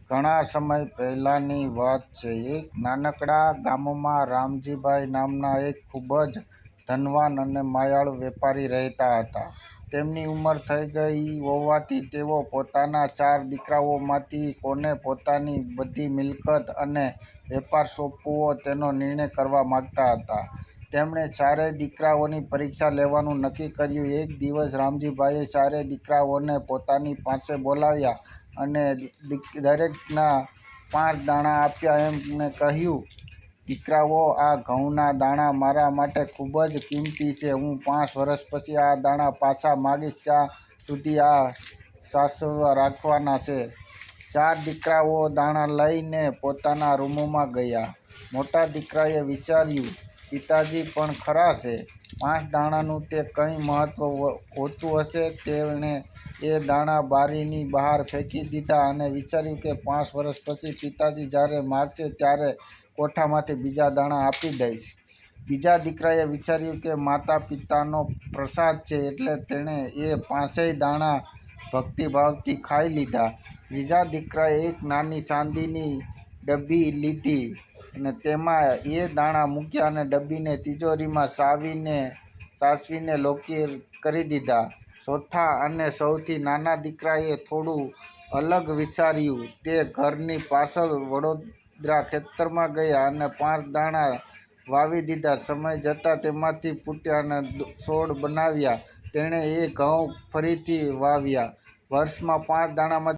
ઘણા સમય પહેલાંની વાત છે. એક નાનકડા ગામમાં રામજીભાઈ નામના એક ખૂબ જ ધનવાન અને માયાળુ વેપારી રહેતા હતા. તેમની ઉંમર થઈ ગઈ હોવાથી તેઓ પોતાના 4 દીકરાઓમાંથી કોને પોતાની બધી મિલકત અને વેપાર સોંપવો તેનો નિર્ણય કરવા માંગતા હતા. તેમણે 4 દીકરાઓની પરીક્ષા લેવાનું નક્કી કર્યું. એક દિવસ રામજીભાઈએ 4 દીકરાઓને પોતાની પાસે બોલાવ્યા અને દરેકના 5 દાણા આપ્યા. એમણે કહ્યું, દીકરાઓ, આ ઘઉંના દાણા મારા માટે ખૂબ જ કિંમતી છે. હું 5 વર્ષ પછી આ દાણા પાછા માંગીશ, ત્યાં સુધી આ સાચવી રાખવાના છે. 4 દીકરાઓ દાણા લઈને પોતાના રૂમમાં ગયા. મોટા દીકરાએ વિચાર્યું, પિતાજી પણ ખરા છે. 5 દાણાનું તે કંઈ મહત્વ હોતું હશે. તેણે એ દાણા બારીની બહાર ફેંકી દીધા અને વિચાર્યું કે 5 વર્ષ પછી પિતાજી જ્યારે માગશે ત્યારે કોઠામાંથી બીજા દાણા આપી દઈશ. બીજા દીકરાએ વિચાર્યું કે માતા પિતાનો પ્રસાદ છે, એટલે તેણે એ 5 દાણા ભક્તિભાવથી ખાઈ લીધા. ત્રીજા દીકરાએ એક નાની ચાંદીની ડબ્બી લીધી અને તેમાં એ દાણા મૂક્યા અને ડબ્બીને તિજોરીમાં સાચવીને લોક કરી દીધા. ચોથા અને સૌથી નાના દીકરાએ થોડું અલગ વિચાર્યું. તે ઘરની પાછળ વડોદરા ખેતરમાં ગયા અને 5 દાણા વાવી દીધા. સમય જતાં તેમાંથી ફૂટ્યા અને છોડ બનાવ્યા. તેણે એ ઘઉં ફરીથી વાવ્યા. વર્ષમાં 5 દાણામાંથી